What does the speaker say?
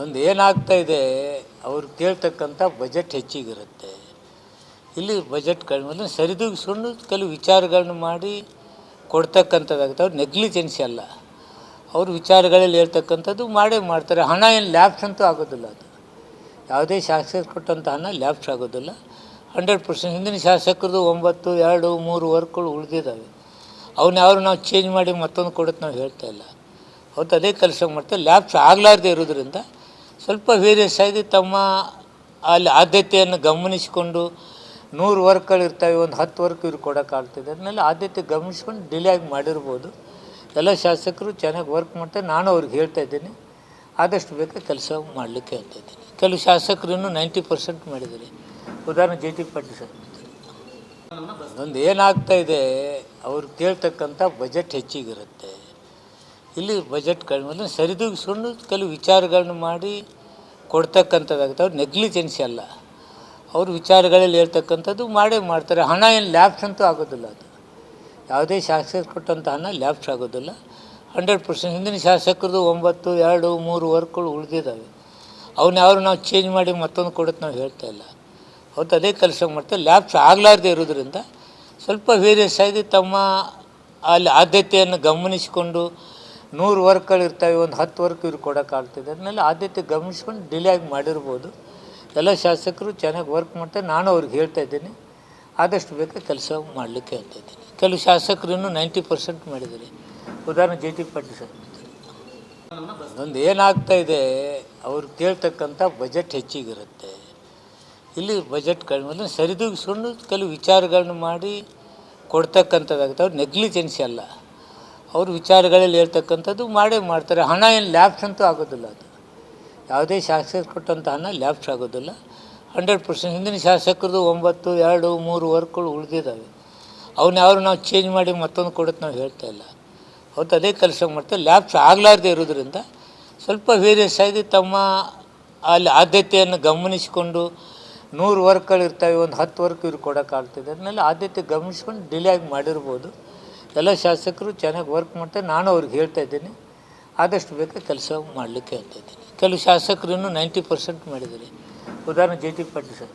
ಒಂದು ಏನಾಗ್ತಾ ಇದೆ, ಅವ್ರು ಕೇಳ್ತಕ್ಕಂಥ ಬಜೆಟ್ ಹೆಚ್ಚಿಗಿರುತ್ತೆ. ಇಲ್ಲಿ ಬಜೆಟ್ ಕಡಿಮೆ ಸರಿದೂಗಿಸ್ಕೊಂಡು ಕೆಲವು ವಿಚಾರಗಳನ್ನ ಮಾಡಿ ಕೊಡ್ತಕ್ಕಂಥದ್ದಾಗುತ್ತೆ. ಅವ್ರು ನೆಗ್ಲಿಜೆನ್ಸಿ ಅಲ್ಲ, ಅವ್ರ ವಿಚಾರಗಳಲ್ಲಿ ಹೇಳ್ತಕ್ಕಂಥದ್ದು ಮಾಡೇ ಮಾಡ್ತಾರೆ. ಹಣ ಏನು ಲ್ಯಾಪ್ಸ್ ಅಂತೂ ಆಗೋದಿಲ್ಲ. ಅದು ಯಾವುದೇ ಶಾಸಕರು ಕೊಟ್ಟಂಥ ಹಣ ಲ್ಯಾಪ್ಸ್ ಆಗೋದಿಲ್ಲ. 100% ಹಿಂದಿನ ಶಾಸಕರದು 9, 2, 3 ವರ್ಕ್ಗಳು ಉಳಿದಿದ್ದಾವೆ. ಅವನ್ಯಾರು ನಾವು ಚೇಂಜ್ ಮಾಡಿ ಮತ್ತೊಂದು ಕೊಡೋದು ನಾವು ಹೇಳ್ತಾ ಇಲ್ಲ. ಅವತ್ತು ಅದೇ ಕೆಲಸ ಮಾಡ್ತಾರೆ. ಲ್ಯಾಪ್ಸ್ ಆಗಲಾರ್ದೇ ಇರೋದ್ರಿಂದ ಸ್ವಲ್ಪ ವೇರಿಯಸ್ ಆಗಿ ತಮ್ಮ ಅಲ್ಲಿ ಆದ್ಯತೆಯನ್ನು ಗಮನಿಸಿಕೊಂಡು 100 ವರ್ಕ್ಗಳಿರ್ತವೆ, ಒಂದು 10 ವರ್ಕ್ ಇವ್ರು ಕೊಡೋಕ್ಕಾಗ್ತದೆ. ಅದನ್ನೆಲ್ಲ ಆದ್ಯತೆ ಗಮನಿಸ್ಕೊಂಡು ಡಿಲೇ ಆಗಿ ಮಾಡಿರ್ಬೋದು. ಎಲ್ಲ ಶಾಸಕರು ಚೆನ್ನಾಗಿ ವರ್ಕ್ ಮಾಡ್ತಾರೆ. ನಾನು ಅವ್ರಿಗೆ ಹೇಳ್ತಾ ಇದ್ದೀನಿ, ಆದಷ್ಟು ಬೇಗ ಕೆಲಸ ಮಾಡಲಿಕ್ಕೆ ಹೇಳ್ತಾ ಇದ್ದೀನಿ. ಕೆಲವು ಶಾಸಕರು ಇನ್ನೂ 90% ಮಾಡಿದ್ದಾರೆ. ಉದಾಹರಣೆ JT ಪಾಟೀಲ್ ಸರ್. ಒಂದು ಏನಾಗ್ತಾ ಇದೆ, ಅವ್ರು ಕೇಳ್ತಕ್ಕಂಥ ಬಜೆಟ್ ಹೆಚ್ಚಿಗಿರುತ್ತೆ. ಇಲ್ಲಿ ಬಜೆಟ್ ಕಡಿಮೆ ಸರಿದೂಗಿಸ್ಕೊಂಡು ಕೆಲವು ವಿಚಾರಗಳನ್ನ ಮಾಡಿ ಕೊಡ್ತಕ್ಕಂಥದ್ದಾಗುತ್ತೆ. ಅವ್ರು ನೆಗ್ಲಿಜೆನ್ಸಿ ಅಲ್ಲ, ಅವ್ರ ವಿಚಾರಗಳಲ್ಲಿ ಹೇಳ್ತಕ್ಕಂಥದ್ದು ಮಾಡೇ ಮಾಡ್ತಾರೆ. ಹಣ ಏನು ಲ್ಯಾಪ್ಸ್ ಅಂತೂ ಆಗೋದಿಲ್ಲ. ಅದು ಯಾವುದೇ ಶಾಸಕರು ಕೊಟ್ಟಂಥ ಹಣ ಲ್ಯಾಪ್ಸ್ ಆಗೋದಿಲ್ಲ. 100% ಹಿಂದಿನ ಶಾಸಕರದು 9, 2, 3 ವರ್ಕ್ಗಳು ಉಳಿದಿದ್ದಾವೆ. ಅವನ್ಯಾರು ನಾವು ಚೇಂಜ್ ಮಾಡಿ ಮತ್ತೊಂದು ಕೊಡೋದು ನಾವು ಹೇಳ್ತಾ ಇಲ್ಲ. ಅವತ್ತು ಅದೇ ಕೆಲಸ ಮಾಡ್ತಾರೆ. ಲ್ಯಾಪ್ಸ್ ಆಗಲಾರ್ದೇ ಇರೋದ್ರಿಂದ ಸ್ವಲ್ಪ ವೇರಿಯಸ್ ಆಗಿ ತಮ್ಮ ಅಲ್ಲಿ ಆದ್ಯತೆಯನ್ನು ಗಮನಿಸಿಕೊಂಡು 100 ವರ್ಕ್ಗಳಿರ್ತವೆ, ಒಂದು 10 ವರ್ಕ್ ಇವ್ರು ಕೊಡೋಕ್ಕಾಗ್ತದೆ. ಅದನ್ನೆಲ್ಲ ಆದ್ಯತೆ ಗಮನಿಸ್ಕೊಂಡು ಡಿಲೇ ಆಗಿ ಮಾಡಿರ್ಬೋದು. ಎಲ್ಲ ಶಾಸಕರು ಚೆನ್ನಾಗಿ ವರ್ಕ್ ಮಾಡ್ತಾರೆ. ನಾನು ಅವ್ರಿಗೆ ಹೇಳ್ತಾ ಇದ್ದೀನಿ, ಆದಷ್ಟು ಬೇಗ ಕೆಲಸ ಮಾಡಲಿಕ್ಕೆ ಹೇಳ್ತಾ ಇದ್ದೀನಿ. ಕೆಲವು ಶಾಸಕರು ಇನ್ನೂ 90% ಮಾಡಿದ್ದಾರೆ. ಉದಾಹರಣೆ JT ಪಾಟೀಲ್ ಸರ್. ಒಂದು ಏನಾಗ್ತಾ ಇದೆ, ಅವ್ರು ಕೇಳ್ತಕ್ಕಂಥ ಬಜೆಟ್ ಹೆಚ್ಚಿಗಿರುತ್ತೆ. ಇಲ್ಲಿ ಬಜೆಟ್ ಕಡಿಮೆ ಸರಿದೂಗಿಸ್ಕೊಂಡು ಕೆಲವು ವಿಚಾರಗಳನ್ನ ಮಾಡಿ ಕೊಡ್ತಕ್ಕಂಥದ್ದಾಗುತ್ತೆ. ಅವ್ರು ನೆಗ್ಲಿಜೆನ್ಸಿ ಅಲ್ಲ, ಅವ್ರ ವಿಚಾರಗಳಲ್ಲಿ ಹೇಳ್ತಕ್ಕಂಥದ್ದು ಮಾಡೇ ಮಾಡ್ತಾರೆ. ಹಣ ಏನು ಲ್ಯಾಪ್ಸ್ ಅಂತೂ ಆಗೋದಿಲ್ಲ. ಅದು ಯಾವುದೇ ಶಾಸಕರು ಕೊಟ್ಟಂಥ ಹಣ ಲ್ಯಾಪ್ಸ್ ಆಗೋದಿಲ್ಲ. 100% ಹಿಂದಿನ ಶಾಸಕರದು 9, 2, 3 ವರ್ಕ್ಗಳು ಉಳಿದಿದ್ದಾವೆ. ಅವನ್ಯಾರು ನಾವು ಚೇಂಜ್ ಮಾಡಿ ಮತ್ತೊಂದು ಕೊಡೋದು ನಾವು ಹೇಳ್ತಾ ಇಲ್ಲ. ಅವತ್ತು ಅದೇ ಕೆಲಸ ಮಾಡ್ತಾರೆ. ಲ್ಯಾಪ್ಸ್ ಆಗಲಾರ್ದೇ ಇರೋದ್ರಿಂದ ಸ್ವಲ್ಪ ವೇರಿಯಸ್ ಆಗಿ ತಮ್ಮ ಅಲ್ಲಿ ಆದ್ಯತೆಯನ್ನು ಗಮನಿಸಿಕೊಂಡು 100 ವರ್ಕ್ಗಳಿರ್ತವೆ, ಒಂದು 10 ವರ್ಕ್ ಇವ್ರು ಕೊಡೋಕ್ಕಾಗ್ತದೆ. ಅದನ್ನೆಲ್ಲ ಆದ್ಯತೆ ಗಮನಿಸ್ಕೊಂಡು ಡಿಲೇ ಆಗಿ ಮಾಡಿರ್ಬೋದು. ಎಲ್ಲ ಶಾಸಕರು ಚೆನ್ನಾಗಿ ವರ್ಕ್ ಮಾಡ್ತಾರೆ. ನಾನು ಅವ್ರಿಗೆ ಹೇಳ್ತಾ ಇದ್ದೀನಿ, ಆದಷ್ಟು ಬೇಗ ಕೆಲಸ ಮಾಡಲಿಕ್ಕೆ ಹೇಳ್ತಾ ಇದ್ದೀನಿ. ಕೆಲವು ಶಾಸಕರು ಇನ್ನೂ 90% ಮಾಡಿದ್ದಾರೆ. ಉದಾಹರಣೆ JT ಪಾಟೀಲ್ ಸರ್.